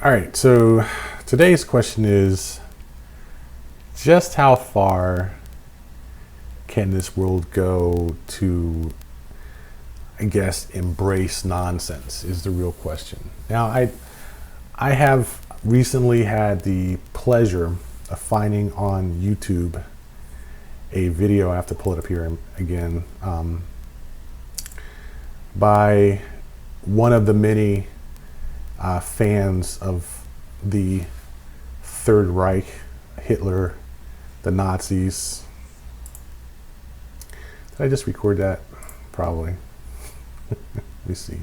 All right, so today's question is, just how far can this world go to, I guess, embrace nonsense is the real question. Now, I have recently had the pleasure of finding on YouTube a video, I have to pull it up here again, by one of the many fans of the Third Reich, Hitler, the Nazis. Did I just record that? Probably. Let me see.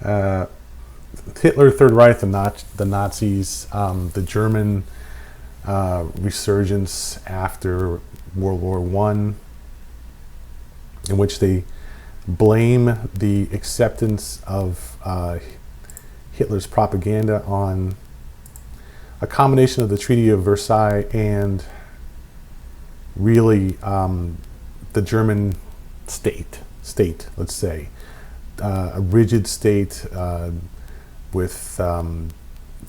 Hitler, Third Reich, the Nazis, the German resurgence after World War I, in which they blame the acceptance of Hitler's propaganda on a combination of the Treaty of Versailles and really the German state, let's say, a rigid state with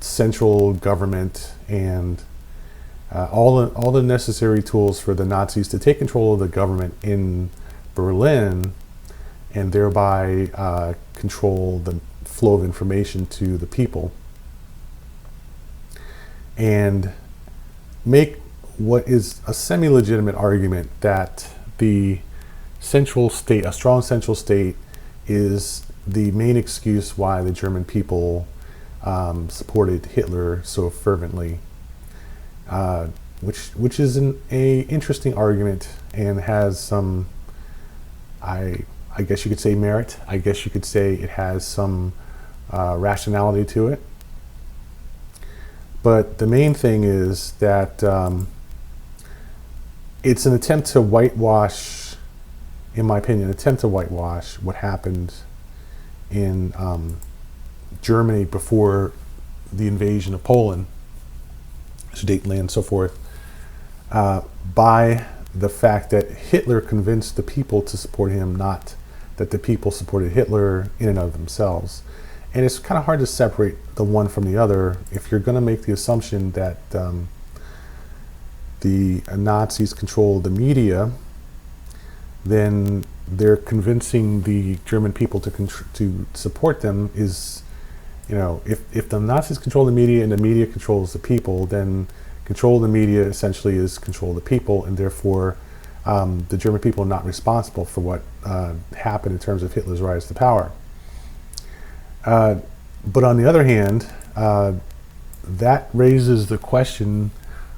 central government and all the necessary tools for the Nazis to take control of the government in Berlin and thereby control the flow of information to the people and make what is a semi-legitimate argument that the central state, a strong central state, is the main excuse why the German people supported Hitler so fervently, which is a interesting argument and has some, I guess you could say, merit. I guess you could say it has some rationality to it. But the main thing is that it's an attempt to whitewash, in my opinion, what happened in Germany before the invasion of Poland, Sudetenland and so forth, by the fact that Hitler convinced the people to support him, not that the people supported Hitler in and of themselves. And it's kind of hard to separate the one from the other if you're going to make the assumption that the Nazis control the media. Then they're convincing the German people to support them is, if the Nazis control the media and the media controls the people, then control of the media essentially is control of the people, and therefore the German people are not responsible for what happened in terms of Hitler's rise to power. But on the other hand, that raises the question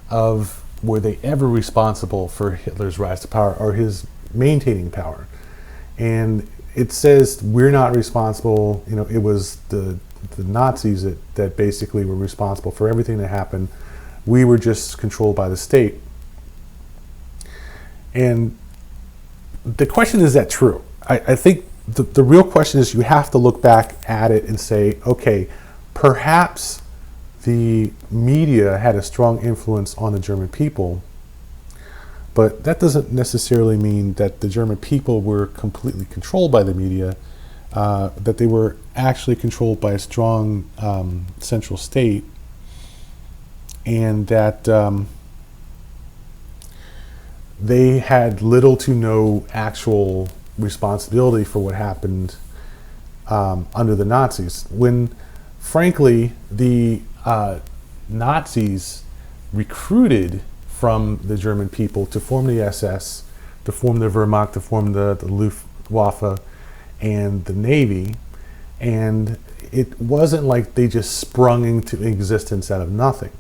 of, were they ever responsible for Hitler's rise to power or his maintaining power? And it says we're not responsible. It was the Nazis that basically were responsible for everything that happened. We were just controlled by the state. And the question is that true? I think the real question is, you have to look back at it and say, okay, perhaps the media had a strong influence on the German people, but that doesn't necessarily mean that the German people were completely controlled by the media, that they were actually controlled by a strong central state, and that they had little to no actual responsibility for what happened under the Nazis. When, frankly, the Nazis recruited from the German people to form the SS, to form the Wehrmacht, to form the Luftwaffe and the Navy, and it wasn't like they just sprung into existence out of nothing.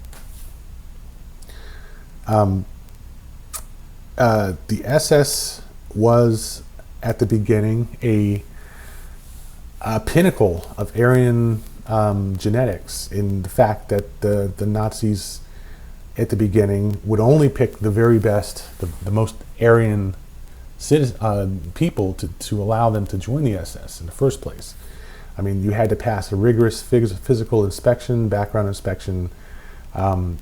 The SS was, at the beginning, a pinnacle of Aryan genetics, in the fact that the Nazis at the beginning would only pick the very best, the most Aryan people to allow them to join the SS in the first place. I mean, you had to pass a rigorous physical inspection, background inspection. You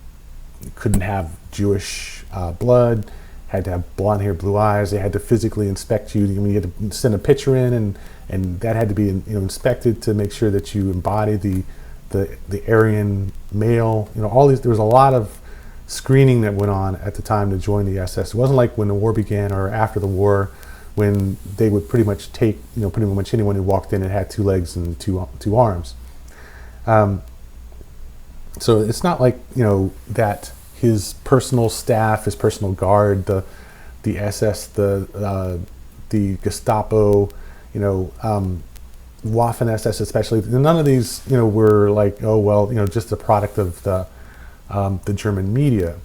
couldn't have Jewish blood. Had to have blonde hair, blue eyes. They had to physically inspect you. You had to send a picture in, and that had to be inspected to make sure that you embody the the Aryan male, all these. There was a lot of screening that went on at the time to join the SS. It wasn't like when the war began or after the war, when they would pretty much take pretty much anyone who walked in and had 2 legs and two arms. So it's not like that his personal staff, his personal guard, the SS, the Gestapo, Waffen SS especially. None of these were like, oh well, just a product of the German media.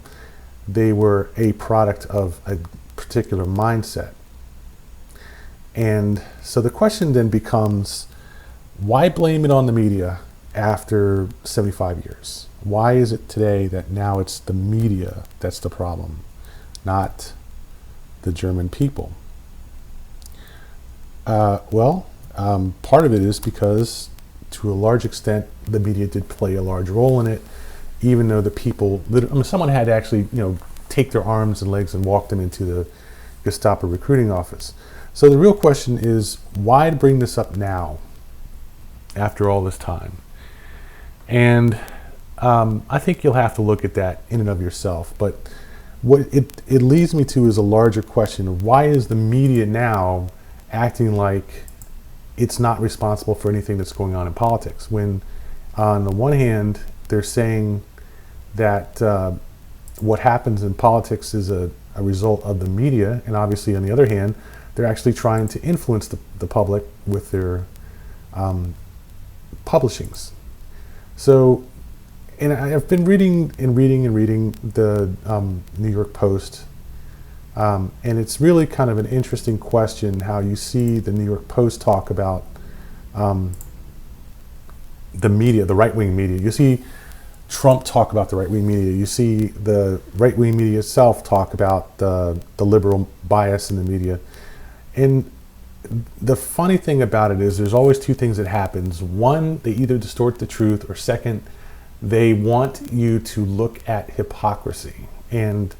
They were a product of a particular mindset. And so the question then becomes, why blame it on the media after 75 years? Why is it today that now it's the media that's the problem, not the German people? Part of it is because, to a large extent, the media did play a large role in it, even though the people, someone had to actually, take their arms and legs and walk them into the Gestapo recruiting office. So the real question is, why bring this up now, after all this time? And I think you'll have to look at that in and of yourself. But what it leads me to is a larger question of, why is the media now acting like it's not responsible for anything that's going on in politics, when on the one hand they're saying that what happens in politics is a result of the media, and obviously on the other hand they're actually trying to influence the public with their publishings. So, and I've been reading the New York Post, and it's really kind of an interesting question how you see the New York Post talk about the media, the right-wing media. You see Trump talk about the right-wing media. You see the right-wing media itself talk about the liberal bias in the media. And the funny thing about it is there's always 2 things that happens. One, they either distort the truth, or second, they want you to look at hypocrisy. And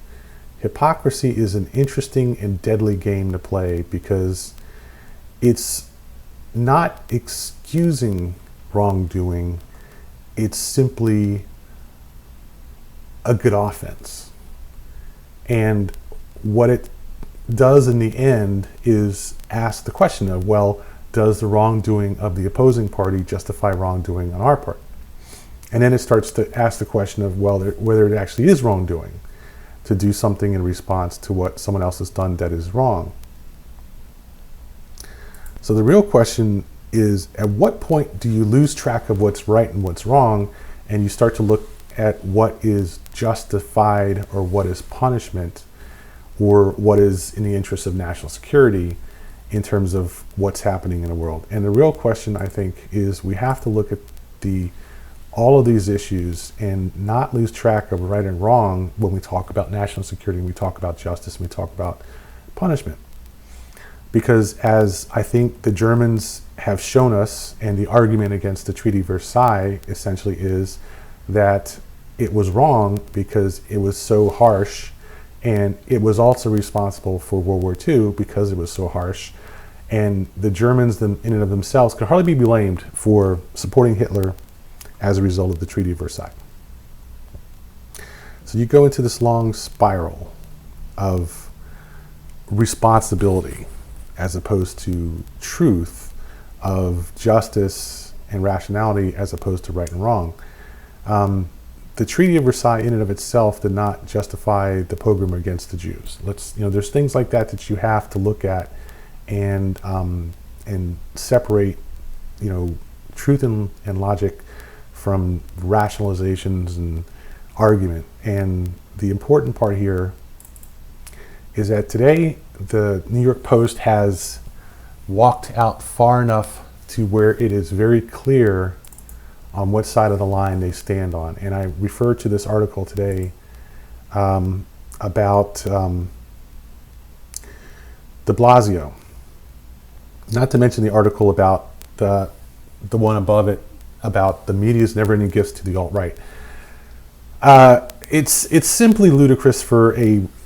hypocrisy is an interesting and deadly game to play, because it's not excusing wrongdoing, it's simply a good offense. And what it does in the end is ask the question of, well, does the wrongdoing of the opposing party justify wrongdoing on our part? And then it starts to ask the question of, well, whether it actually is wrongdoing to do something in response to what someone else has done that is wrong. So the real question is, at what point do you lose track of what's right and what's wrong, and you start to look at what is justified or what is punishment, or what is in the interest of national security in terms of what's happening in the world? And the real question, I think, is we have to look at all of these issues and not lose track of right and wrong when we talk about national security, we talk about justice, we talk about punishment. Because as I think the Germans have shown us, and the argument against the Treaty of Versailles essentially is that it was wrong because it was so harsh, and it was also responsible for World War II because it was so harsh. And the Germans in and of themselves could hardly be blamed for supporting Hitler as a result of the Treaty of Versailles. So you go into this long spiral of responsibility as opposed to truth, of justice and rationality as opposed to right and wrong. The Treaty of Versailles in and of itself did not justify the pogrom against the Jews. There's things like that you have to look at and separate, truth and logic from rationalizations and argument. And the important part here is that today the New York Post has walked out far enough to where it is very clear on what side of the line they stand on. And I refer to this article today about de Blasio. Not to mention the article about the one above it about the media's never-ending gifts to the alt-right. It's simply ludicrous for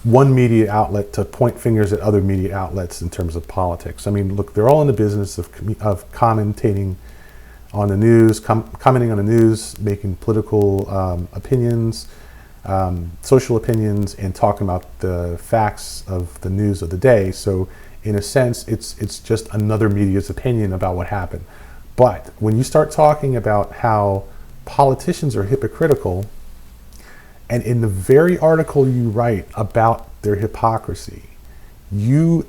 one media outlet to point fingers at other media outlets in terms of politics. I mean, look, they're all in the business of commentating on the news, commenting on the news, making political opinions, social opinions, and talking about the facts of the news of the day. So in a sense, it's just another media's opinion about what happened. But when you start talking about how politicians are hypocritical, and in the very article you write about their hypocrisy, you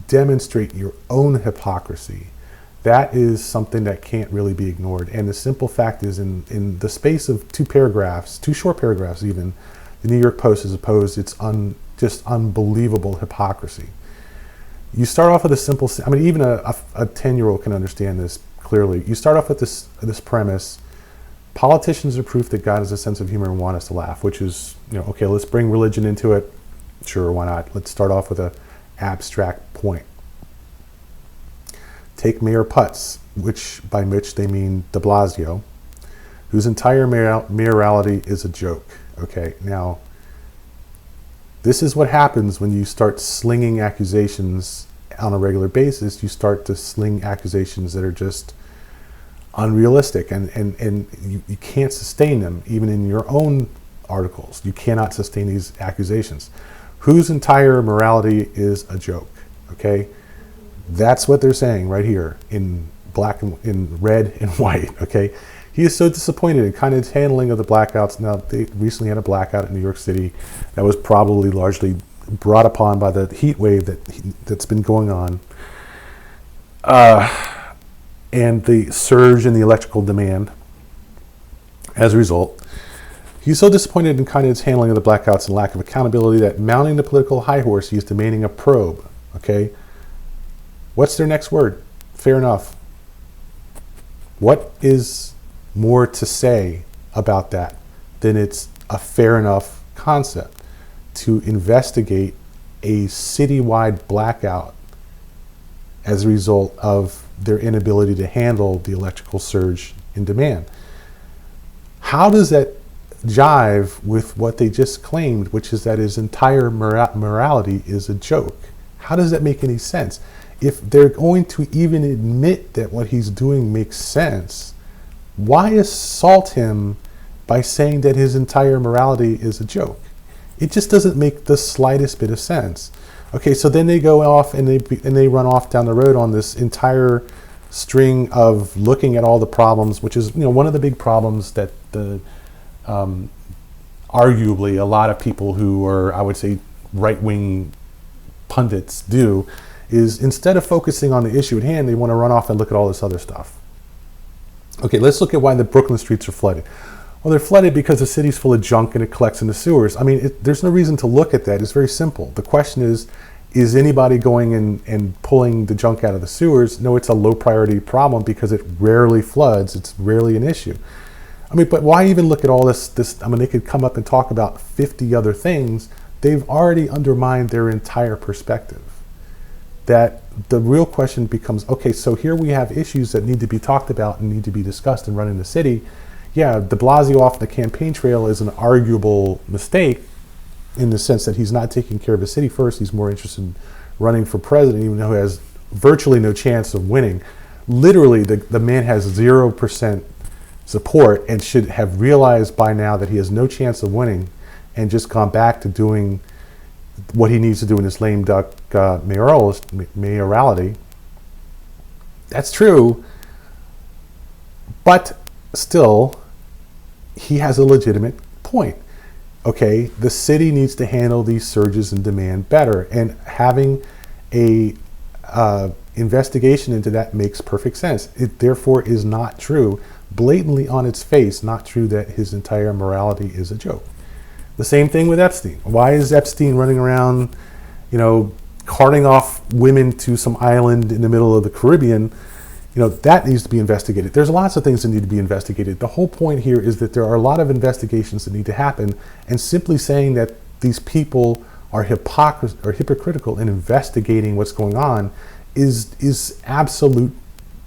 demonstrate your own hypocrisy. That is something that can't really be ignored. And the simple fact is, in the space of two short paragraphs even, the New York Post has opposed its just unbelievable hypocrisy. You start off with a simple, I mean, even a 10-year-old can understand this clearly. You start off with this premise: politicians are proof that God has a sense of humor and want us to laugh, which is, okay, let's bring religion into it. Sure, why not? Let's start off with an abstract point. Take Mayor Putz, by which they mean de Blasio, whose entire mayoralty is a joke. Okay, now, this is what happens when you start slinging accusations on a regular basis. You start to sling accusations that are just unrealistic, and you can't sustain them. Even in your own articles, you cannot sustain these accusations. Whose entire morality is a joke. Okay, that's what they're saying right here in red and white. Okay, he is so disappointed in kind of his handling of the blackouts. Now, they recently had a blackout in New York City that was probably largely brought upon by the heat wave that's been going on, and the surge in the electrical demand as a result. He's so disappointed in kind of his handling of the blackouts and lack of accountability that, mounting the political high horse, he is demanding a probe. Okay, what's their next word? Fair enough. What is more to say about that than it's a fair enough concept to investigate a citywide blackout as a result of their inability to handle the electrical surge in demand? How does that jive with what they just claimed, which is that his entire morality is a joke? How does that make any sense? If they're going to even admit that what he's doing makes sense, why assault him by saying that his entire morality is a joke? It just doesn't make the slightest bit of sense. Okay, so then they go off and they run off down the road on this entire string of looking at all the problems, which is one of the big problems that the arguably a lot of people who are, I would say, right-wing pundits do, is instead of focusing on the issue at hand, they want to run off and look at all this other stuff. Okay, let's look at why the Brooklyn streets are flooded. Well, they're flooded because the city's full of junk and it collects in the sewers. I mean, there's no reason to look at that. It's very simple. The question is anybody going and pulling the junk out of the sewers? No, it's a low priority problem because it rarely floods. It's rarely an issue. I mean, but why even look at all this? I mean, they could come up and talk about 50 other things. They've already undermined their entire perspective. That the real question becomes, okay, so here we have issues that need to be talked about and need to be discussed and run in the city. Yeah, de Blasio off the campaign trail is an arguable mistake in the sense that he's not taking care of the city first. He's more interested in running for president, even though he has virtually no chance of winning. Literally, the man has 0% support and should have realized by now that he has no chance of winning and just gone back to doing what he needs to do in his lame duck mayorality. That's true, but still, he has a legitimate point. Okay, the city needs to handle these surges in demand better, and having a investigation into that makes perfect sense. It therefore is not true, blatantly on its face, not true that his entire morality is a joke. The same thing with Epstein. Why is Epstein running around, carting off women to some island in the middle of the Caribbean? That needs to be investigated. There's lots of things that need to be investigated. The whole point here is that there are a lot of investigations that need to happen, and simply saying that these people are hypocritical in investigating what's going on is absolute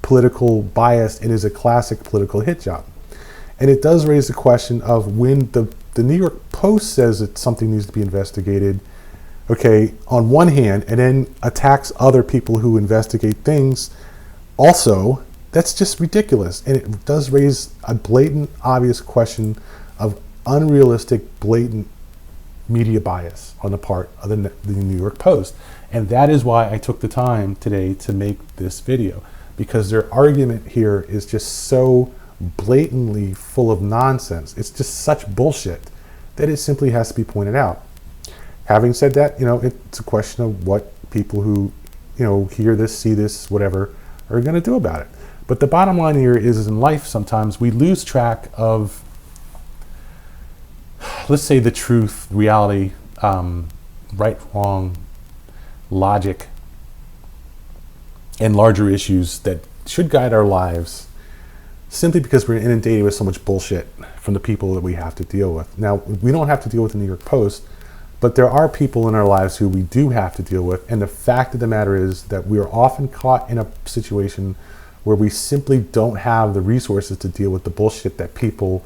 political bias and is a classic political hit job. And it does raise the question of when the New York Post says that something needs to be investigated, okay, on one hand, and then attacks other people who investigate things also, That's just ridiculous. And it does raise a blatant, obvious question of unrealistic, blatant media bias on the part of the New York Post. And that is why I took the time today to make this video, because their argument here is just so blatantly full of nonsense. It's just such bullshit that it simply has to be pointed out. Having said that, it's a question of what people who, hear this, see this, whatever, are going to do about it. But the bottom line here is in life, sometimes we lose track of, let's say, the truth, reality, right, wrong, logic, and larger issues that should guide our lives, simply because we're inundated with so much bullshit from the people that we have to deal with. Now, we don't have to deal with the New York Post, but there are people in our lives who we do have to deal with. And the fact of the matter is that we are often caught in a situation where we simply don't have the resources to deal with the bullshit that people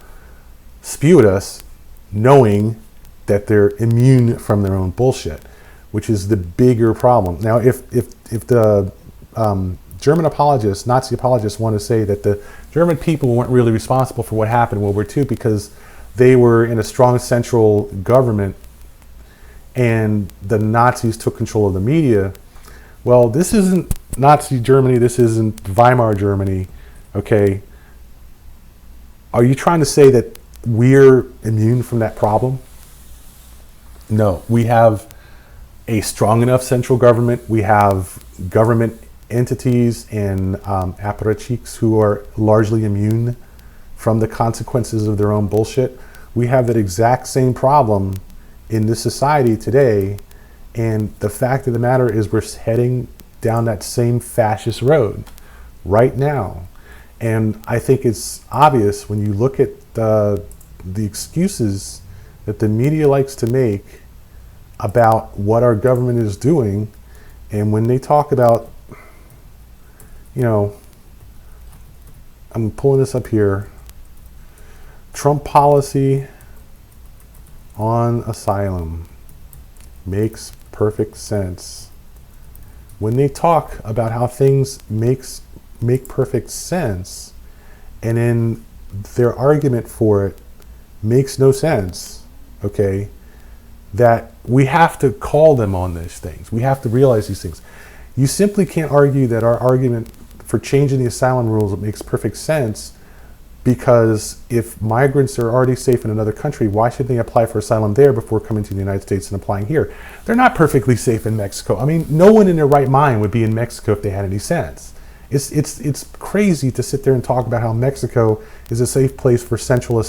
spew at us, knowing that they're immune from their own bullshit, which is the bigger problem. Now, if the German apologists, Nazi apologists, want to say that the German people weren't really responsible for what happened in World War II because they were in a strong central government and the Nazis took control of the media, well, this isn't Nazi Germany, this isn't Weimar Germany, okay? Are you trying to say that we're immune from that problem? No, we have a strong enough central government. We have government entities and apparatchiks who are largely immune from the consequences of their own bullshit. We have that exact same problem in this society today, and the fact of the matter is we're heading down that same fascist road right now. And I think it's obvious when you look at the excuses that the media likes to make about what our government is doing, and when they talk about, I'm pulling this up here, Trump policy on asylum makes perfect sense. When they talk about how things make perfect sense, and then their argument for it makes no sense, okay, that we have to call them on these things. We have to realize these things. You simply can't argue that our argument for changing the asylum rules makes perfect sense, because if migrants are already safe in another country, why should they apply for asylum there before coming to the United States and applying here? They're not perfectly safe in Mexico. I mean, no one in their right mind would be in Mexico if they had any sense. It's crazy to sit there and talk about how Mexico is a safe place for Central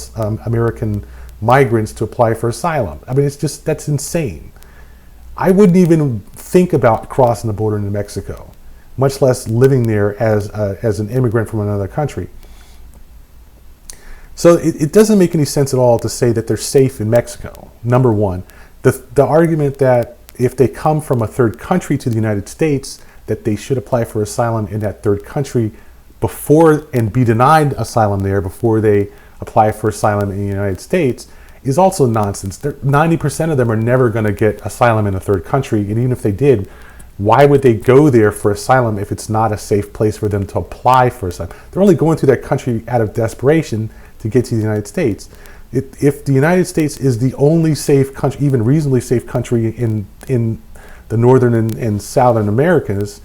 American migrants to apply for asylum. I mean, that's insane. I wouldn't even think about crossing the border into Mexico, much less living there as an immigrant from another country. So it doesn't make any sense at all to say that they're safe in Mexico, number one. The argument that if they come from a third country to the United States, that they should apply for asylum in that third country before and be denied asylum there before they apply for asylum in the United States, is also nonsense. 90% of them are never going to get asylum in a third country, and even if they did, why would they go there for asylum if it's not a safe place for them to apply for asylum? They're only going to that country out of desperation to get to the United States. If the United States is the only safe country, even reasonably safe country in the northern and southern Americas,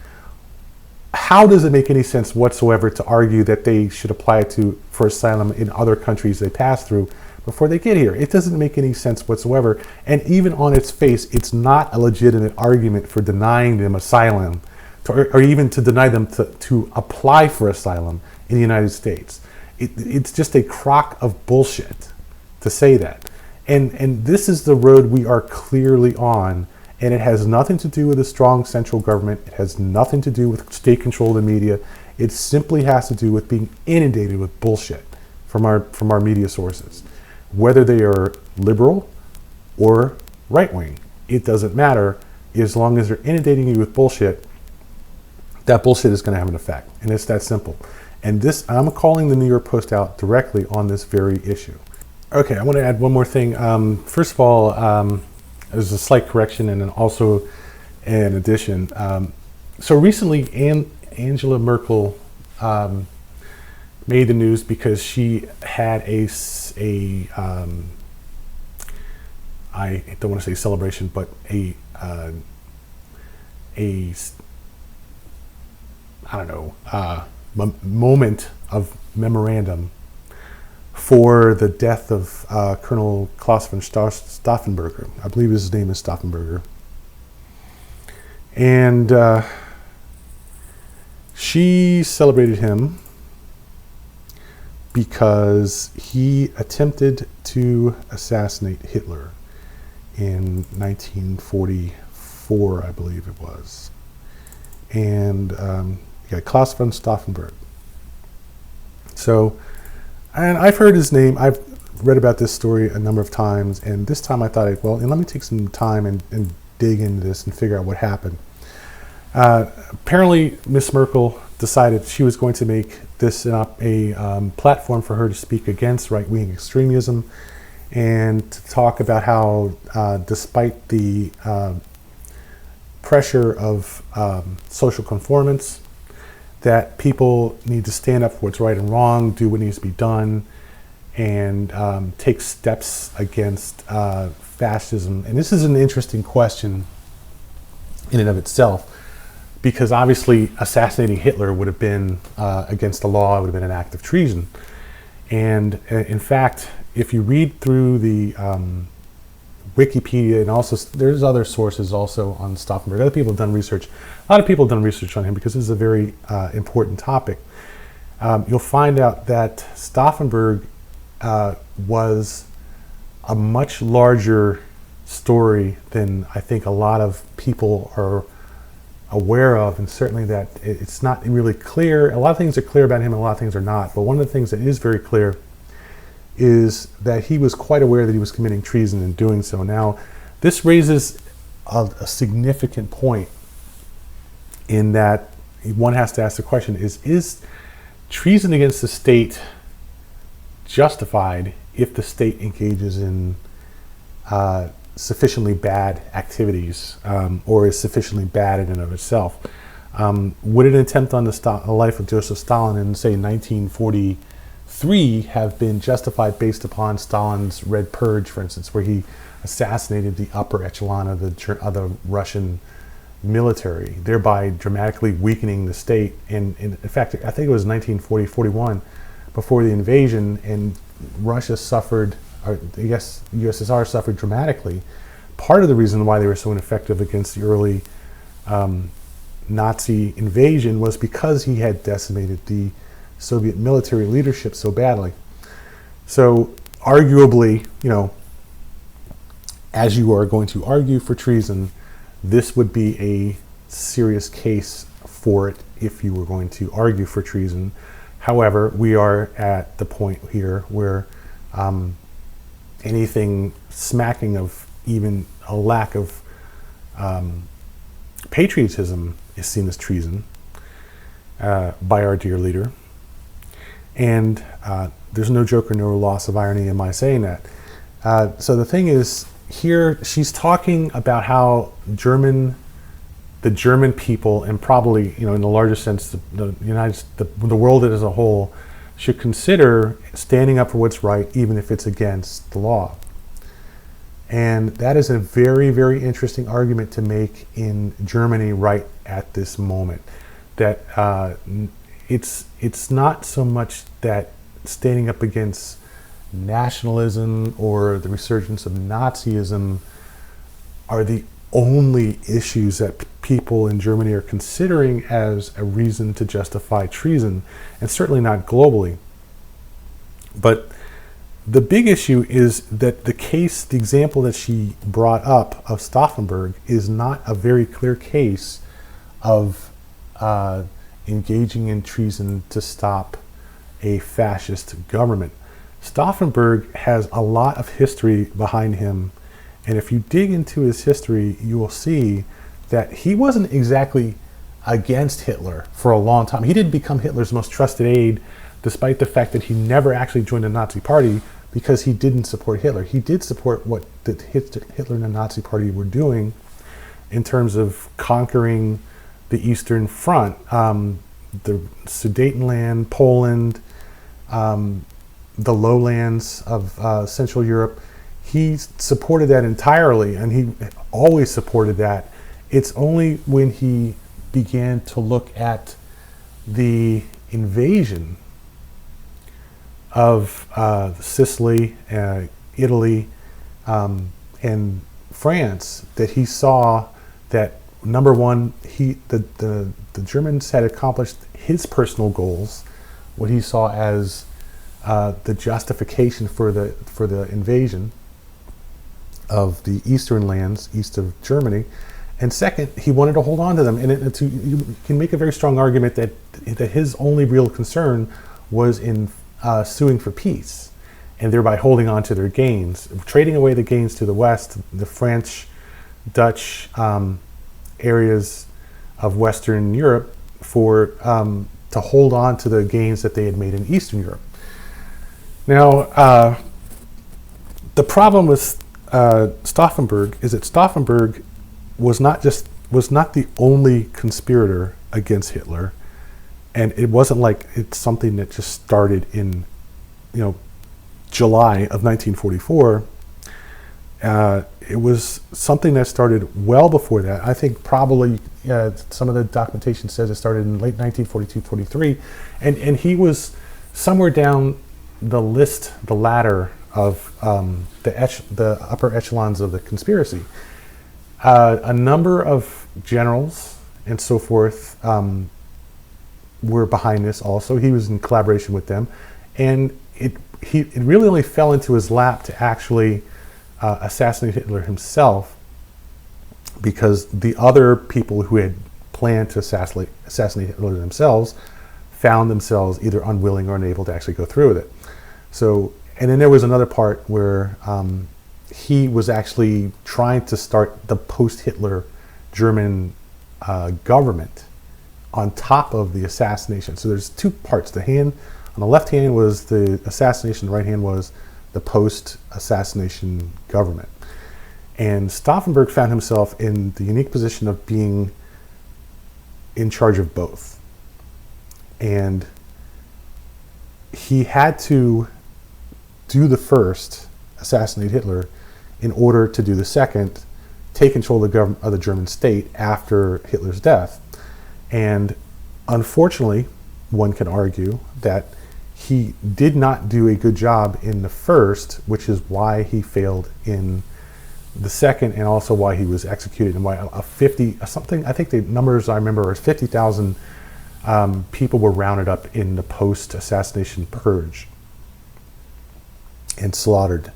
how does it make any sense whatsoever to argue that they should apply for asylum in other countries they pass through before they get here? It doesn't make any sense whatsoever. And even on its face, it's not a legitimate argument for denying them asylum, or even to deny them to apply for asylum in the United States. It's just a crock of bullshit to say that. And this is the road we are clearly on. And it has nothing to do with a strong central government. It has nothing to do with state control of the media. It simply has to do with being inundated with bullshit from our media sources. Whether they are liberal or right-wing, it doesn't matter. As long as they're inundating you with bullshit, that bullshit is going to have an effect. And it's that simple. And this, I'm calling the New York Post out directly on this very issue. Okay, I want to add one more thing. First of all, there's a slight correction and then also an addition. So recently, Angela Merkel made the news because she had I don't want to say celebration, but a I don't know, moment of memorandum for the death of Colonel Klaus von Stauffenberger. I believe his name is Stauffenberger. And she celebrated him because he attempted to assassinate Hitler in 1944, I believe it was. And Klaus von Stauffenberg. So, and I've heard his name, I've read about this story a number of times, and this time I thought, well, let me take some time and dig into this and figure out what happened. Apparently, Miss Merkel decided she was going to make this a platform for her to speak against right-wing extremism and to talk about how, despite the pressure of social conformance, that people need to stand up for what's right and wrong, do what needs to be done, and take steps against fascism. And this is an interesting question in and of itself, because obviously assassinating Hitler would have been against the law, it would have been an act of treason. And in fact, if you read through the Wikipedia, and also there's other sources also on Stauffenberg. Other people have done research. A lot of people have done research on him because this is a very important topic. You'll find out that Stauffenberg was a much larger story than I think a lot of people are aware of, and certainly that it's not really clear. A lot of things are clear about him and a lot of things are not. But one of the things that is very clear is that he was quite aware that he was committing treason in doing so. Now, this raises a significant point in that one has to ask the question, is treason against the state justified if the state engages in sufficiently bad activities or is sufficiently bad in and of itself? Would an attempt on the life of Joseph Stalin in, say, 1943 have been justified based upon Stalin's Red Purge, for instance, where he assassinated the upper echelon of the Russian military, thereby dramatically weakening the state? And in fact, I think it was 1940-41, before the invasion, and Russia suffered, or I guess USSR suffered dramatically. Part of the reason why they were so ineffective against the early Nazi invasion was because he had decimated the Soviet military leadership so badly. So arguably, as you are going to argue for treason, this would be a serious case for it if you were going to argue for treason. However, we are at the point here where anything smacking of even a lack of patriotism is seen as treason by our dear leader. And there's no joke or no loss of irony in my saying that. So the thing is, here she's talking about how the German people, and probably in the larger sense the world as a whole, should consider standing up for what's right, even if it's against the law. And that is a very, very interesting argument to make in Germany right at this moment. That it's not so much that standing up against nationalism or the resurgence of Nazism are the only issues that people in Germany are considering as a reason to justify treason, and certainly not globally. But the big issue is that the example that she brought up of Stauffenberg is not a very clear case of engaging in treason to stop a fascist government. Stauffenberg has a lot of history behind him, and if you dig into his history, you will see that he wasn't exactly against Hitler for a long time. He didn't become Hitler's most trusted aide, despite the fact that he never actually joined the Nazi Party, because he didn't support Hitler. He did support what Hitler and the Nazi Party were doing in terms of conquering the Eastern Front, the Sudetenland, Poland, the lowlands of Central Europe. He supported that entirely, and he always supported that. It's only when he began to look at the invasion of Sicily, Italy, and France that he saw that, number one, the Germans had accomplished his personal goals, what he saw as the justification for the invasion of the eastern lands east of Germany, and second, he wanted to hold on to them. And you can make a very strong argument that his only real concern was in suing for peace, and thereby holding on to their gains, trading away the gains to the west, the French, Dutch areas of Western Europe, for to hold on to the gains that they had made in Eastern Europe. Now, the problem with Stauffenberg is that Stauffenberg was not the only conspirator against Hitler, and it wasn't like it's something that just started in, July of 1944. It was something that started well before that. I think probably some of the documentation says it started in late 1942-43, and he was somewhere down the list, the ladder of the upper echelons of the conspiracy. A number of generals and so forth were behind this also. He was in collaboration with them, and it really only fell into his lap to actually assassinate Hitler himself, because the other people who had planned to assassinate Hitler themselves found themselves either unwilling or unable to actually go through with it. So, and then there was another part where he was actually trying to start the post-Hitler German government on top of the assassination. So there's two parts. The hand on the left hand was the assassination, the right hand was the post-assassination government. And Stauffenberg found himself in the unique position of being in charge of both. And he had to do the first, assassinate Hitler, in order to do the second, take control of the German state after Hitler's death. And unfortunately, one can argue that he did not do a good job in the first, which is why he failed in the second, and also why he was executed, and why I think the numbers I remember are 50,000 people were rounded up in the post-assassination purge and slaughtered.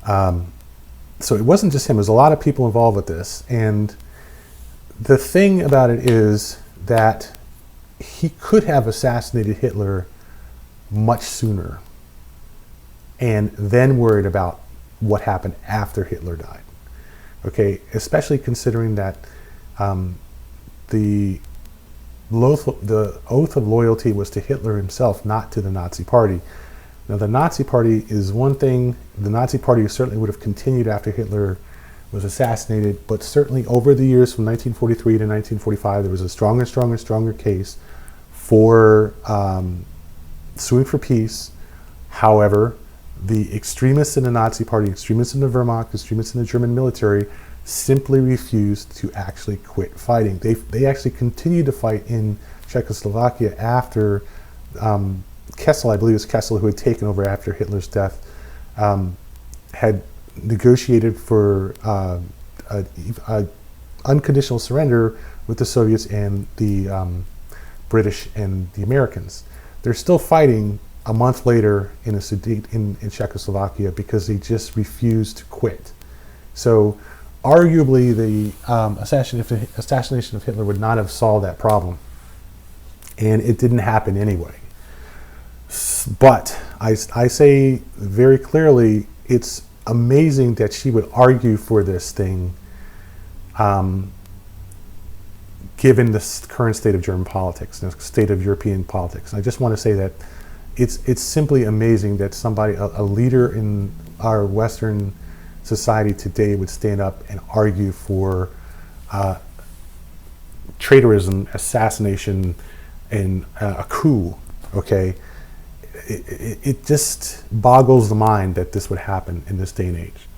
So it wasn't just him, there's a lot of people involved with this. And the thing about it is that he could have assassinated Hitler much sooner and then worried about what happened after Hitler died. Okay, especially considering that the oath of loyalty was to Hitler himself, not to the Nazi Party. Now, the Nazi Party is one thing. The Nazi Party certainly would have continued after Hitler was assassinated, but certainly over the years from 1943 to 1945, there was a stronger case for suing for peace. However, the extremists in the Nazi Party, extremists in the Wehrmacht, extremists in the German military simply refused to actually quit fighting. They actually continued to fight in Czechoslovakia after Kessel, I believe it was Kessel who had taken over after Hitler's death, had negotiated for a unconditional surrender with the Soviets and the British and the Americans. They're still fighting a month later in Czechoslovakia because they just refused to quit. So arguably the assassination of Hitler would not have solved that problem. And it didn't happen anyway. But I say very clearly, it's amazing that she would argue for this thing, given the current state of German politics, the state of European politics. And I just want to say that it's simply amazing that somebody, a leader in our Western society today, would stand up and argue for traitorism, assassination, and a coup. Okay, it just boggles the mind that this would happen in this day and age.